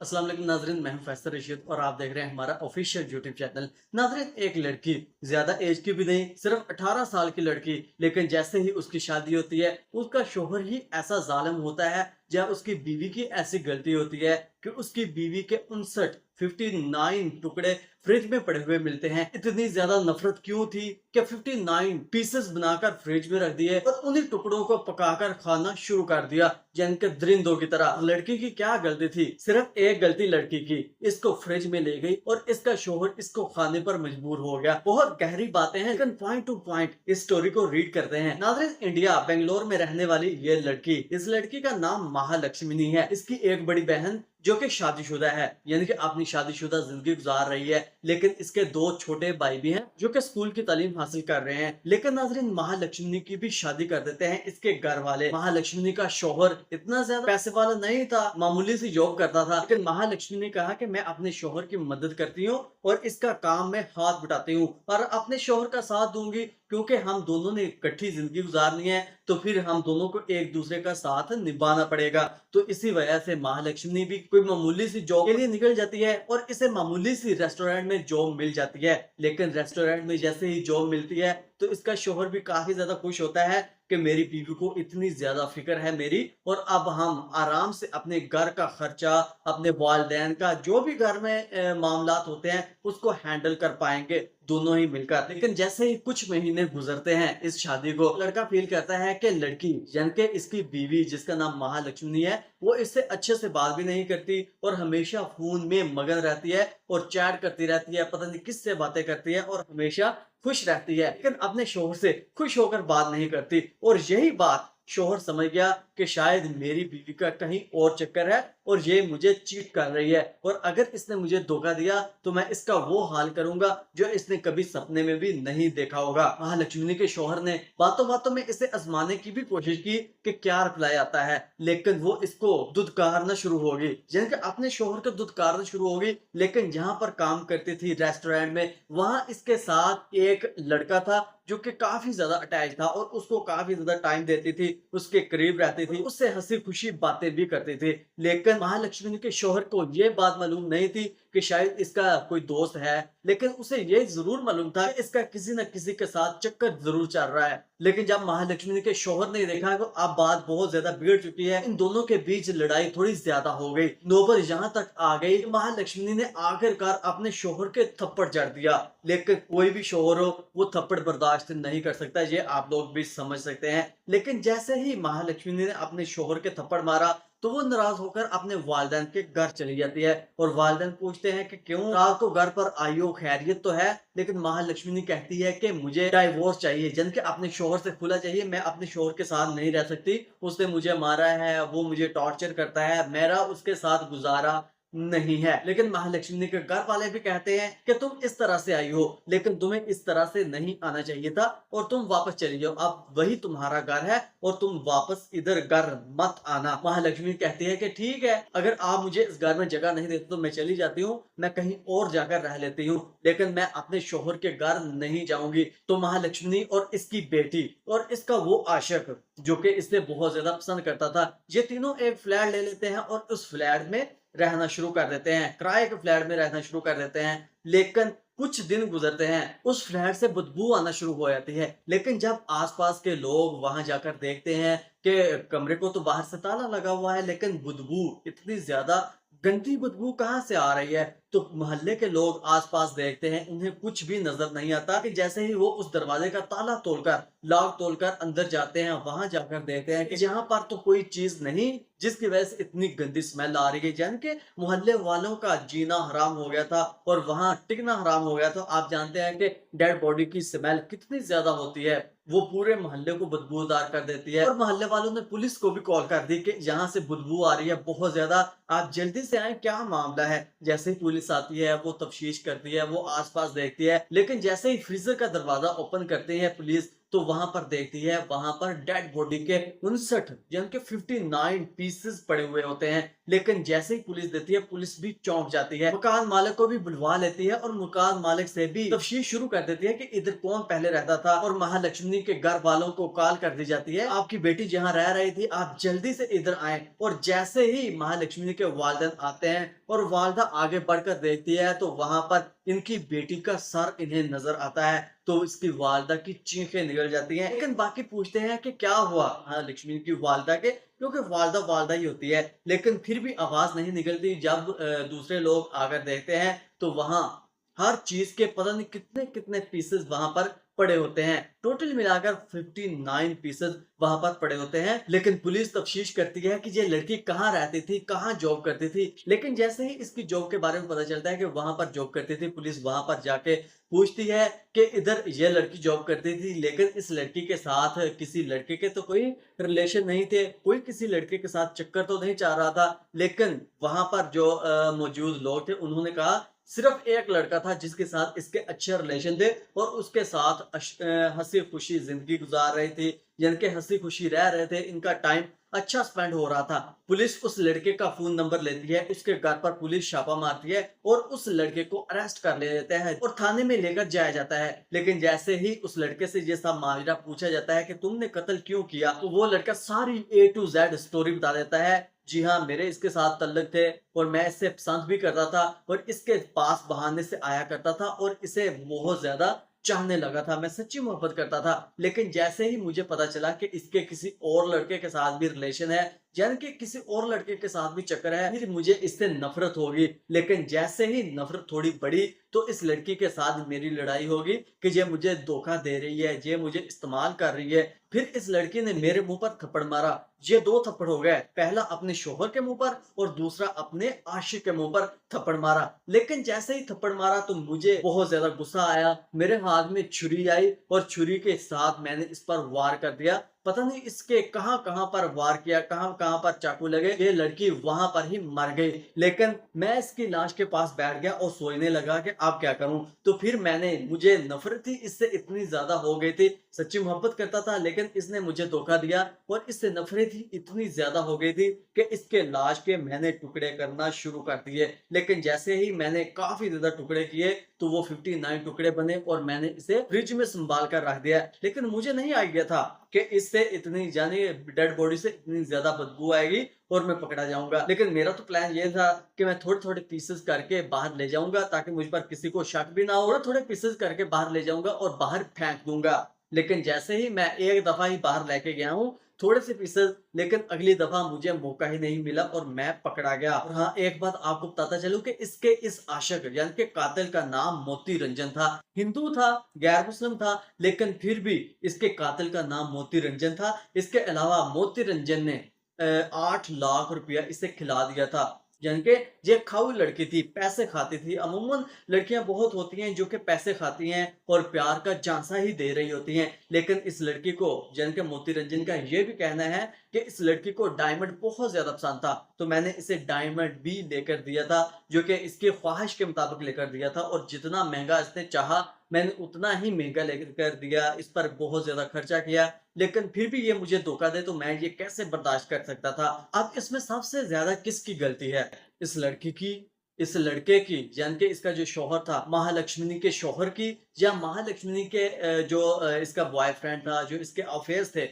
अस्सलाम वालेकुम नाजरीन, मैं हूं फैसल रशीद और आप देख रहे हैं हमारा ऑफिशियल यूट्यूब चैनल। नाजरीन, एक लड़की ज्यादा एज की भी नहीं, सिर्फ 18 साल की लड़की, लेकिन जैसे ही उसकी शादी होती है उसका शोहर ही ऐसा जालिम होता है या उसकी बीवी की ऐसी गलती होती है कि उसकी बीवी के 59 टुकड़े फ्रिज में पड़े हुए मिलते हैं। इतनी ज्यादा नफरत क्यों थी कि 59 पीसेस बनाकर फ्रिज में रख दिए और उन्हीं टुकड़ों को पकाकर खाना शुरू कर दिया जिनके दरिंदों की तरह। लड़की की क्या गलती थी? सिर्फ एक गलती लड़की की, इसको फ्रिज में ले गई और इसका शोहर इसको खाने पर मजबूर हो गया। बहुत गहरी बातें हैं, लेकिन पॉइंट टू पॉइंट इस स्टोरी को रीड करते हैं। नाज़रीन, इंडिया बेंगलोर में रहने वाली ये लड़की, इस लड़की का नाम महालक्ष्मी है। इसकी एक बड़ी बहन जो कि शादीशुदा है, यानी कि अपनी शादीशुदा जिंदगी गुजार रही है, लेकिन इसके दो छोटे भाई भी हैं जो कि स्कूल की तालीम हासिल कर रहे हैं। लेकिन नाजरीन, महालक्ष्मी की भी शादी कर देते हैं इसके घर वाले। महालक्ष्मी का शोहर इतना ज्यादा पैसे वाला नहीं था, मामूली सी जॉब करता था, लेकिन महालक्ष्मी ने कहा कि मैं अपने शोहर की मदद करती हूँ और इसका काम में हाथ बटाती हूँ और अपने शोहर का साथ दूंगी, क्योंकि हम दोनों ने इकट्ठी जिंदगी गुजारनी है तो फिर हम दोनों को एक दूसरे का साथ निभाना पड़ेगा। तो इसी वजह से महालक्ष्मी भी कोई मामूली सी जॉब के लिए निकल जाती है और इसे मामूली सी रेस्टोरेंट में जॉब मिल जाती है। लेकिन रेस्टोरेंट में जैसे ही जॉब मिलती है तो इसका शोहर भी काफी ज्यादा खुश होता है कि मेरी बीवी को इतनी ज्यादा फिक्र है मेरी, और अब हम आराम से अपने घर का खर्चा, अपने वालदैन का जो भी घर में मामलात होते हैं उसको हैंडल कर पाएंगे दोनों ही मिलकर। लेकिन जैसे ही कुछ महीने गुजरते हैं इस शादी को, लड़का फील करता है कि लड़की यानी कि इसकी बीवी जिसका नाम महालक्ष्मी है, वो इससे अच्छे से बात भी नहीं करती और हमेशा फोन में मगन रहती है और चैट करती रहती है, पता नहीं किससे बातें करती है और हमेशा खुश रहती है, लेकिन अपने शोहर से खुश होकर बात नहीं करती। और यही बात शोहर समझ गया कि शायद मेरी बीवी का कहीं और चक्कर है और ये मुझे चीट कर रही है, और अगर इसने मुझे धोखा दिया तो मैं इसका वो हाल करूंगा जो इसने कभी सपने में भी नहीं देखा होगा। महालक्ष्मी के शोहर ने बातों बातों में इसे आजमाने की भी कोशिश की कि क्या रिप्लाई आता है, लेकिन वो इसको दुदकारना शुरू होगी, यानी कि अपने शोहर को दुदकारना शुरू होगी। लेकिन जहां पर काम करती थी रेस्टोरेंट में, वहां इसके साथ एक लड़का था जो कि काफी ज्यादा अटैच था और उसको काफी ज्यादा टाइम देती थी, उसके करीब रहती थी, उससे हंसी खुशी बातें भी करती थी। लेकिन महालक्ष्मी के शोहर को यह बात मालूम नहीं थी कि शायद इसका कोई दोस्त है, लेकिन उसे यह जरूर मालूम था कि इसका किसी न किसी के साथ चक्कर जरूर चल रहा है। लेकिन जब महालक्ष्मी के शोहर ने देखा तो अब बात बहुत ज्यादा बिगड़ चुकी है, इन दोनों के बीच लड़ाई थोड़ी ज्यादा हो गई। नौबत यहाँ तक आ गई कि महालक्ष्मी ने आखिरकार अपने शोहर के थप्पड़ जड़ दिया। लेकिन कोई भी शोहर हो वो थप्पड़ बर्दाश्त नहीं कर सकता, ये आप लोग भी समझ सकते हैं। लेकिन जैसे ही महालक्ष्मी ने अपने शोहर के थप्पड़ मारा तो वो नाराज होकर अपने वालिदैन के घर चली जाती है और वालिदैन पूछते हैं कि क्यों, रात को घर पर आई हो, खैरियत तो है? लेकिन महालक्ष्मी कहती है कि मुझे डाइवोर्स चाहिए, जन के अपने शोहर से खुला चाहिए, मैं अपने शोहर के साथ नहीं रह सकती, उसने मुझे मारा है, वो मुझे टॉर्चर करता है, मेरा उसके साथ गुजारा नहीं है। लेकिन महालक्ष्मी के घर वाले भी कहते हैं कि तुम इस तरह से आई हो, लेकिन तुम्हें इस तरह से नहीं आना चाहिए था और तुम वापस चली जाओ, अब वही तुम्हारा घर है और तुम वापस इधर घर मत आना। महालक्ष्मी कहती है कि ठीक है, अगर आप मुझे इस घर में जगह नहीं देते तो मैं चली जाती हूँ, मैं कहीं और जाकर रह लेती हूँ, लेकिन मैं अपने शोहर के घर नहीं जाऊंगी। तो महालक्ष्मी और इसकी बेटी और इसका वो आशिक जो कि इसे बहुत ज्यादा पसंद करता था, ये तीनों एक फ्लैट ले लेते हैं और उस फ्लैट में रहना शुरू कर देते हैं, किराए के फ्लैट में रहना शुरू कर देते हैं। लेकिन कुछ दिन गुजरते हैं, उस फ्लैट से बदबू आना शुरू हो जाती है। लेकिन जब आसपास के लोग वहां जाकर देखते हैं कि कमरे को तो बाहर से ताला लगा हुआ है, लेकिन बदबू, इतनी ज्यादा गंदी बदबू कहाँ से आ रही है, तो मोहल्ले के लोग आसपास देखते हैं, उन्हें कुछ भी नजर नहीं आता कि जैसे ही वो उस दरवाजे का ताला तोड़कर, लॉक तोड़कर अंदर जाते हैं, वहां जाकर देखते हैं कि यहाँ पर तो कोई चीज नहीं जिसकी वजह से इतनी गंदी स्मेल आ रही है, यानी कि मोहल्ले वालों का जीना हराम हो गया था और वहां टिकना हराम हो गया था। आप जानते हैं कि डेड बॉडी की स्मेल कितनी ज्यादा होती है, वो पूरे मोहल्ले को बदबूदार कर देती है। और मोहल्ले वालों ने पुलिस को भी कॉल कर दी कि यहाँ से बदबू आ रही है बहुत ज्यादा, आप जल्दी से आए, क्या मामला है। जैसे ही पुलिस आती है वो तफ्तीश करती है, वो आसपास देखती है, लेकिन जैसे ही फ्रीजर का दरवाजा ओपन करती है पुलिस, तो वहां पर देखती है वहां पर डेड बॉडी के 59 यानी कि 59 पीसेस पड़े हुए होते हैं। लेकिन जैसे ही पुलिस देती है, पुलिस भी चौंक जाती है, मकान मालिक को भी बुलवा लेती है और मकान मालिक से भी तफ्तीश शुरू कर देती है कि इधर कौन पहले रहता था। और महालक्ष्मी के घर वालों को कॉल कर दी जाती है, आपकी बेटी जहां रह रही थी आप जल्दी से इधर आए। और जैसे ही महालक्ष्मी के वालिदैन आते हैं और वालिदा आगे बढ़कर देखती है तो वहां पर इनकी बेटी का सर इन्हें नजर आता है। तो इसकी वालिदा की चीखें निकल जाती हैं। लेकिन बाकी पूछते हैं कि क्या हुआ महालक्ष्मी की वालिदा के, क्योंकि वालिदा वालिदा ही होती है। लेकिन फिर भी आवाज नहीं निकलती। जब दूसरे लोग आकर देखते हैं तो वहां हर चीज के पता नहीं कितने कितने पीसेस वहां पर पड़े होते हैं। टोटल मिलाकर 59 पीसेस वहां पर पड़े होते हैं। लेकिन पुलिस तफ्तीश करती है कि ये लड़की कहाँ रहती थी, कहाँ जॉब करती थी। लेकिन जैसे ही इसकी जॉब के बारे में पता चलता है कि वहां पर जॉब करती थी, पुलिस वहां पर जाके पूछती है कि इधर ये लड़की जॉब करती थी, लेकिन इस लड़की के साथ किसी लड़के के तो कोई रिलेशन नहीं थे, कोई किसी लड़के के साथ चक्कर तो नहीं चाह रहा था। लेकिन वहां पर जो मौजूद लोग थे उन्होंने कहा सिर्फ एक लड़का था जिसके साथ इसके अच्छे रिलेशन थे और उसके साथ हंसी खुशी जिंदगी गुजार रही थी, यानी कि हंसी खुशी रह रहे थे, इनका टाइम अच्छा स्पेंड हो रहा था। पुलिस उस लड़के का फोन नंबर लेती है, उसके घर पर पुलिस छापा मारती है और उस लड़के को अरेस्ट कर ले लेते हैं और थाने में लेकर जाया जाता है। लेकिन जैसे ही उस लड़के से ये सब माजरा पूछा जाता है कि तुमने कत्ल क्यों किया, तो वो लड़का सारी A to Z स्टोरी बता देता है। जी हाँ, मेरे इसके साथ तल्लुक थे और मैं इससे पसंद भी करता था और इसके पास बहाने से आया करता था और इसे बहुत ज्यादा चाहने लगा था, मैं सच्ची मोहब्बत करता था। लेकिन जैसे ही मुझे पता चला कि इसके किसी और लड़के के साथ भी रिलेशन है, यानी कि किसी और लड़के के साथ भी चक्कर है, फिर मुझे इससे नफरत होगी। लेकिन जैसे ही नफरत थोड़ी बढ़ी तो इस लड़की के साथ मेरी लड़ाई होगी कि ये मुझे धोखा दे रही है, ये मुझे इस्तेमाल कर रही है। फिर इस लड़की ने मेरे मुंह पर थप्पड़ मारा। ये 2 थप्पड़ हो गए, पहला अपने शोहर के मुंह पर और दूसरा अपने आशिक के मुंह पर थप्पड़ मारा। लेकिन जैसे ही थप्पड़ मारा तो मुझे बहुत ज्यादा गुस्सा आया, मेरे हाथ में छुरी आई और छुरी के साथ मैंने इस पर वार कर दिया। पता नहीं इसके कहां कहां पर वार किया, कहां कहां पर चाकू लगे, ये लड़की वहां पर ही मर गई। लेकिन मैं इसकी लाश के पास बैठ गया और सोचने लगा कि अब क्या करूं। तो फिर मुझे नफरत ही इससे इतनी ज्यादा हो गई थी, सच्ची मोहब्बत करता था लेकिन इसने मुझे धोखा दिया और इससे नफरत ही इतनी ज्यादा हो गई थी कि इसके लाश के मैंने टुकड़े करना शुरू कर दिए। लेकिन जैसे ही मैंने काफी ज्यादा टुकड़े किए तो वो 59 टुकड़े बने और मैंने इसे फ्रिज में संभाल कर रख दिया। लेकिन मुझे नहीं आइडिया था कि इससे इतनी जाने डेड बॉडी से इतनी ज्यादा बदबू आएगी और मैं पकड़ा जाऊंगा। लेकिन मेरा तो प्लान ये था कि मैं थोड़े थोड़े पीसेस करके बाहर ले जाऊंगा ताकि मुझ पर किसी को शक भी ना हो। थोड़े थोड़े पीसेस करके बाहर ले जाऊंगा और बाहर फेंक दूंगा। लेकिन जैसे ही मैं एक दफा ही बाहर लेके गया हूँ थोड़े से पीसेस, लेकिन अगली दफा मुझे मौका ही नहीं मिला और मैं पकड़ा गया। और हाँ, एक बात आपको बताता चलूं कि इसके इस आशिक यानी कि कातिल का नाम मोती रंजन था। हिंदू था, गैर मुस्लिम था, लेकिन फिर भी इसके कातिल का नाम मोती रंजन था। इसके अलावा मोती रंजन ने 8 लाख रुपया इसे खिला दिया था। यानी कि ये खाऊ लड़की थी, पैसे खाती थी। अमूमन लड़कियां बहुत होती हैं जो कि पैसे खाती हैं और प्यार का झांसा ही दे रही होती हैं। लेकिन इस लड़की को यानी कि मोती रंजन का ये भी कहना है कि इस लड़की को डायमंड बहुत ज्यादा पसंद था, तो मैंने इसे डायमंड भी लेकर दिया था जो कि इसकी ख्वाहिश के मुताबिक लेकर दिया था। और जितना महंगा इसने चाहा मैंने उतना ही महंगा लेकर दिया, इस पर बहुत ज्यादा खर्चा किया। लेकिन फिर भी ये मुझे धोखा दे तो मैं ये कैसे बर्दाश्त कर सकता था। अब इसमें सबसे ज्यादा किसकी गलती है, इस लड़की की, इस लड़के की, यानी कि इसका जो शौहर था महालक्ष्मी के शौहर की, या महालक्ष्मी के जो इसका बॉयफ्रेंड था, जो इसके अफेयर्स थे,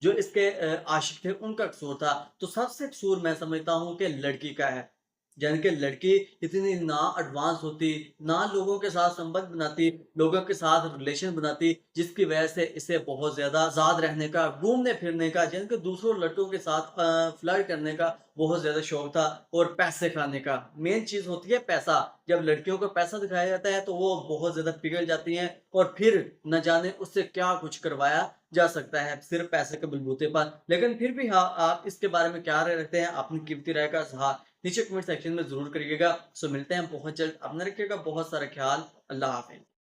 जो इसके आशिक थे, उनका कसूर था। तो सबसे कसूर मैं समझता हूँ कि लड़की का है। यानी कि लड़की इतनी ना एडवांस होती, ना लोगों के साथ संबंध बनाती, लोगों के साथ रिलेशन बनाती, जिसकी वजह से इसे बहुत ज्यादा आजाद रहने का, घूमने फिरने का, यानी कि दूसरों लड़कों के साथ फ्लर्ट करने का बहुत ज्यादा शौक था और पैसे खाने का। मेन चीज होती है पैसा। जब लड़कियों को पैसा दिखाया जाता है तो वो बहुत ज्यादा पिघल जाती हैं और फिर न जाने उससे क्या कुछ करवाया जा सकता है सिर्फ पैसे के बलबूते पर। लेकिन फिर भी हाँ, आप इसके बारे में क्या राय रखते हैं, अपनी कीमती राय का इजहार नीचे कमेंट सेक्शन में जरूर करिएगा। सो मिलते हैं बहुत जल्द, अपना रखिएगा बहुत सारा ख्याल। अल्लाह हाफिज।